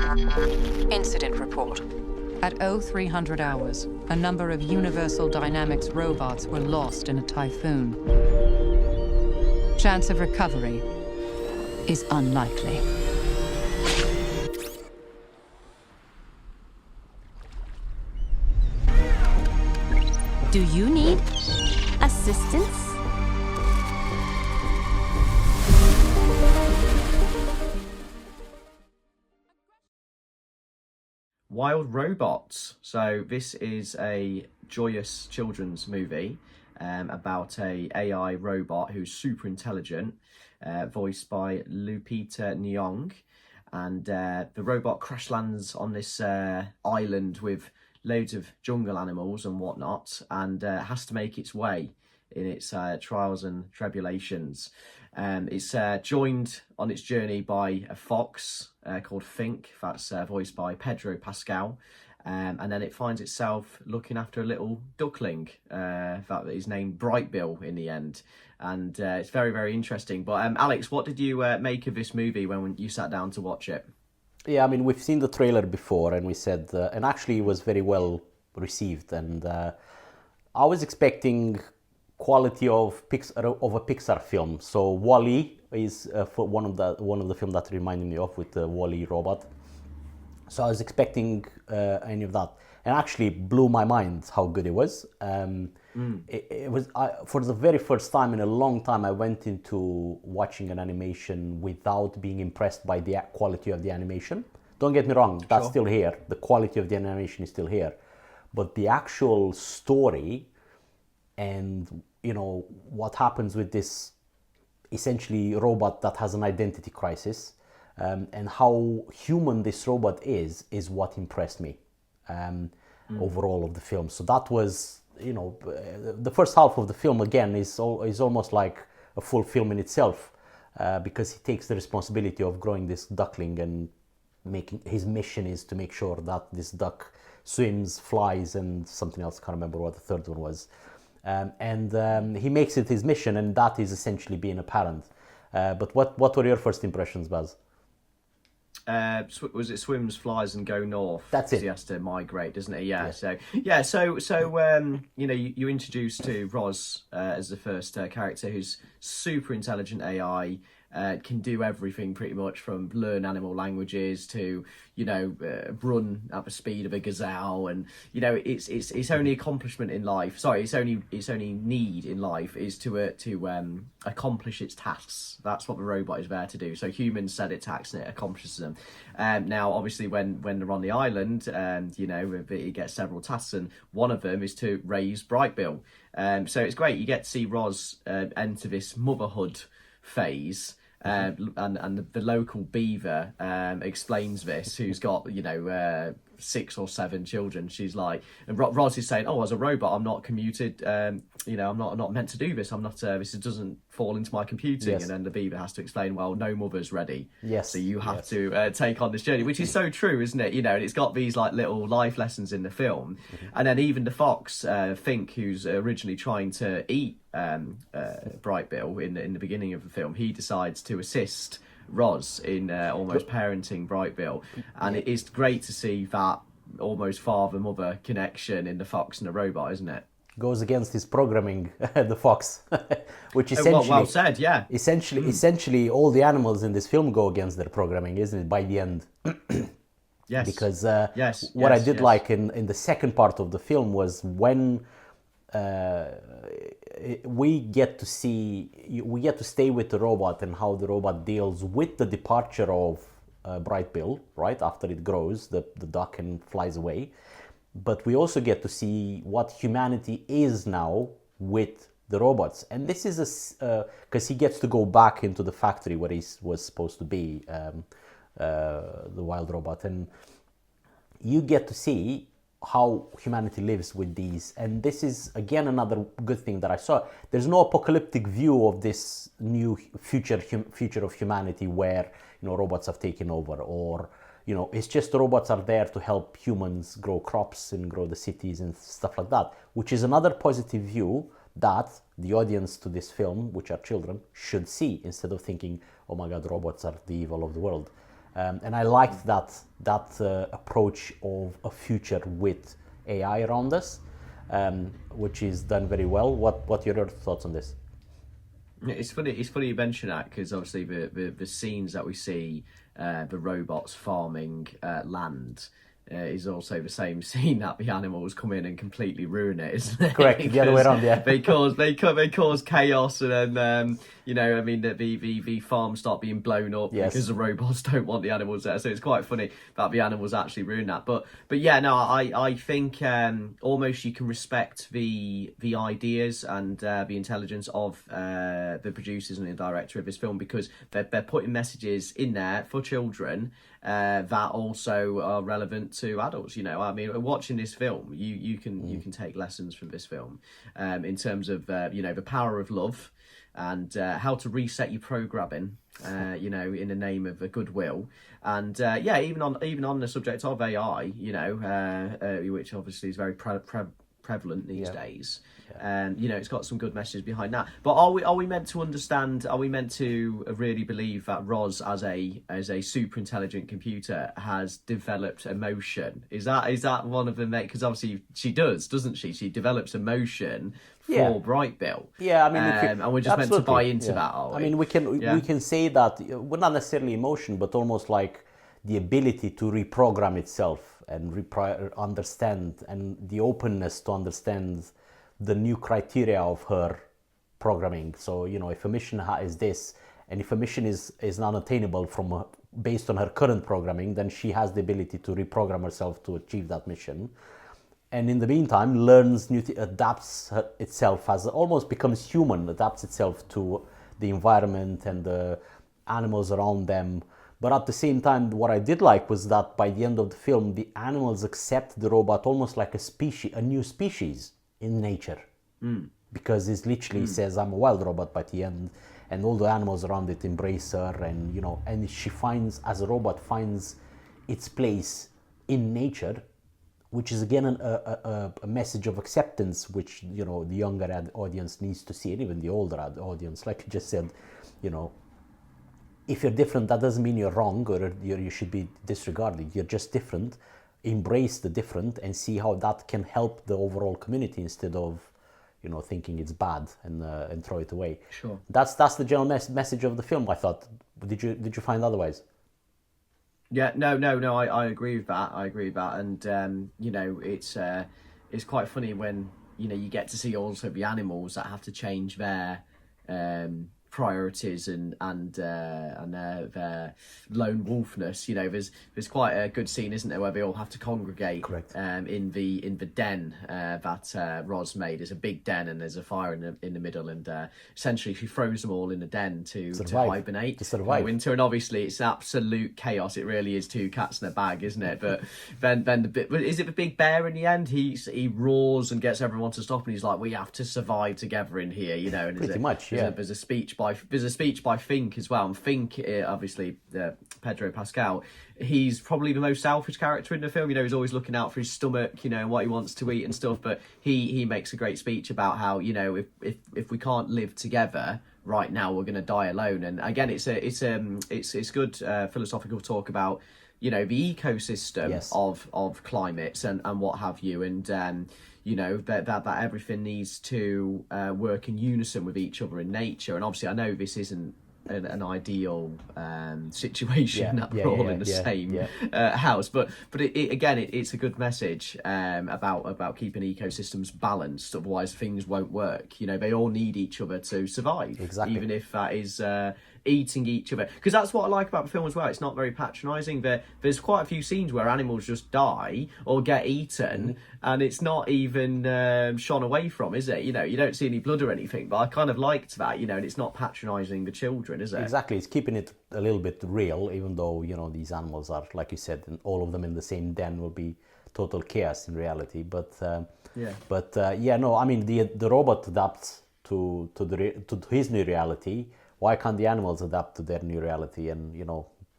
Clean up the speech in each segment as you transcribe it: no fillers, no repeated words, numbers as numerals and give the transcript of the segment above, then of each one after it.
Incident report. At 0300 hours, a number of Universal Dynamics robots were lost in a typhoon. Chance of recovery is unlikely. Do you need assistance? Wild Robots. So this is a joyous children's movie about a AI robot who's super intelligent, voiced by Lupita Nyong, and the robot crash lands on this island with loads of jungle animals and whatnot, and has to make its way in its trials and tribulations. It's joined on its journey by a fox called Fink, that's voiced by Pedro Pascal, and then it finds itself looking after a little duckling that is named Brightbill in the end, and it's very, very interesting. But Alex, what did you make of this movie when you sat down to watch it? Yeah, I mean, we've seen the trailer before, and we said, and actually it was very well received, and I was expecting quality of a Pixar film. So Wall-E is for one of the film that reminded me of with the Wall-E robot. So I was expecting any of that, and actually blew my mind how good it was. It was for the very first time in a long time I went into watching an animation without being impressed by the quality of the animation. Don't get me wrong, that's still here. The quality of the animation is still here, but the actual story and what happens with this essentially robot that has an identity crisis, and how human this robot is what impressed me overall of the film. So that was, the first half of the film again is almost like a full film in itself, because he takes the responsibility of growing this duckling, and his mission is to make sure that this duck swims, flies, and something else. I can't remember what the third one was. He makes it his mission, and that is essentially being a parent. But what were your first impressions, Baz? Was it swims, flies, and go north? That's it. He has to migrate, doesn't he? Yeah. So you introduced to Roz as the first character, who's super intelligent AI. Can do everything pretty much, from learn animal languages to run at the speed of a gazelle, and its only accomplishment in life. Sorry, its only need in life is to accomplish its tasks. That's what the robot is there to do. So humans set its tasks and it accomplishes them. Now, obviously, when they're on the island, it gets several tasks, and one of them is to raise Brightbill. So it's great. You get to see Roz enter this motherhood phase. And the local beaver explains this, who's got 6 or 7 children. She's like, and Roz is saying, "Oh, as a robot, I'm not commuted. I'm not meant to do this. I'm not. This doesn't fall into my computing." Yes. And then the beaver has to explain, "Well, no mother's ready. Yes. So you have to take on this journey," which is so true, isn't it? And it's got these like little life lessons in the film. And then even the fox, Fink, who's originally trying to eat Brightbill in the beginning of the film, he decides to assist Roz in almost parenting Brightbill, and it is great to see that almost father-mother connection in the fox and the robot, isn't it? Goes against his programming, the fox, which essentially well said, yeah. Essentially, all the animals in this film go against their programming, isn't it? By the end, yes. Because what I did like in the second part of the film was when we get to stay with the robot and how the robot deals with the departure of Brightbill, right after it grows, the duck, and flies away. But we also get to see what humanity is now with the robots, and this is because he gets to go back into the factory where he was supposed to be, the wild robot, and you get to see how humanity lives with these. And this is again another good thing that I saw. There's no apocalyptic view of this new future of humanity where robots have taken over, or it's just robots are there to help humans grow crops and grow the cities and stuff like that, which is another positive view that the audience to this film, which are children, should see, instead of thinking, oh my god, robots are the evil of the world. And I liked that approach of a future with AI around us, which is done very well. What are your thoughts on this? It's funny. It's funny you mention that, because obviously the scenes that we see, the robots farming land, is also the same scene that the animals come in and completely ruin it, isn't it? Correct. The other way around, yeah. they cause chaos, and then I mean the farms start being blown up, yes, because the robots don't want the animals there. So it's quite funny that the animals actually ruin that. But yeah, no, I think almost you can respect the ideas and the intelligence of the producers and the director of this film, because they're putting messages in there for children that also are relevant to adults. I mean, watching this film, you can take lessons from this film in terms of the power of love, and how to reset your programming, in the name of a goodwill, and even on the subject of AI, which obviously is very prevalent these days. It's got some good messages behind that. But are we meant to understand? Are we meant to really believe that Roz, as a super intelligent computer, has developed emotion? Is that one of the, because obviously she does, doesn't she? She develops emotion for Bright Bill. Yeah, I mean, and we're just meant to buy into that, are we? I mean, we can say that, well, not necessarily emotion, but almost like the ability to reprogram itself and understand, and the openness to understand the new criteria of her programming. So, if a mission is this, and if a mission is not attainable based on her current programming, then she has the ability to reprogram herself to achieve that mission. And in the meantime, learns adapts itself, as almost becomes human, adapts itself to the environment and the animals around them. But at the same time, what I did like was that by the end of the film, the animals accept the robot almost like a new species in nature. Because it literally says, I'm a wild robot by the end, and all the animals around it embrace her, and and she as a robot, finds its place in nature, which is again a message of acceptance, which the younger audience needs to see, and even the older audience. Like you just said, if you're different, that doesn't mean you're wrong or you should be disregarded. You're just different. Embrace the different and see how that can help the overall community, instead of thinking it's bad and throw it away. Sure. That's the general message of the film, I thought. Did you find otherwise? Yeah, no, I agree with that. And it's quite funny when you get to see also the animals that have to change their priorities and their lone wolfness. There's quite a good scene, isn't there, where they all have to congregate. Correct. In the den that Roz made. There's a big den and there's a fire in the middle, and essentially she throws them all in the den to hibernate, to survive winter. And obviously it's absolute chaos. It really is two cats in a bag, isn't it? But then is it the big bear in the end? He roars and gets everyone to stop, and he's like, we have to survive together in here, and pretty much, yeah. There's a speech by Fink as well, and Fink, obviously Pedro Pascal, he's probably the most selfish character in the film. He's always looking out for his stomach, and what he wants to eat and stuff. But he makes a great speech about how if we can't live together right now, we're going to die alone. And again, it's good philosophical talk about the ecosystem, yes, of climates and what have you, and that everything needs to work in unison with each other in nature. And obviously I know this isn't an ideal situation that we're all in the same house, but it's a good message about keeping ecosystems balanced. Otherwise things won't work. They all need each other to survive. Exactly. Even if that is eating each other, because that's what I like about the film as well. It's not very patronizing. There's quite a few scenes where animals just die or get eaten, and it's not even shone away from, is it? You don't see any blood or anything, but I kind of liked that, and it's not patronizing the children, is it? Exactly. It's keeping it a little bit real, even though these animals are, like you said, and all of them in the same den will be total chaos in reality. But I mean, the robot adapts to his new reality. Why can't the animals adapt to their new reality and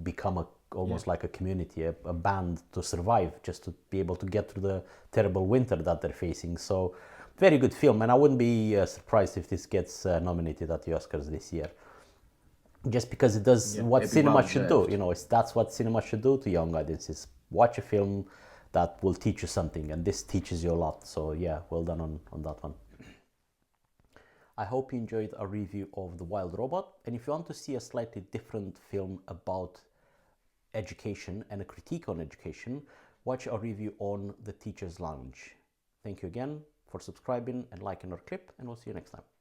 become almost like a community, a band to survive, just to be able to get through the terrible winter that they're facing? So very good film, and I wouldn't be surprised if this gets nominated at the Oscars this year. just because it does what it'd be cinema well should do. deserved. That's what cinema should do to young audiences. Watch a film that will teach you something, and this teaches you a lot. So yeah, well done on that one. I hope you enjoyed our review of The Wild Robot, and if you want to see a slightly different film about education and a critique on education, watch our review on The Teacher's Lounge. Thank you again for subscribing and liking our clip, and we'll see you next time.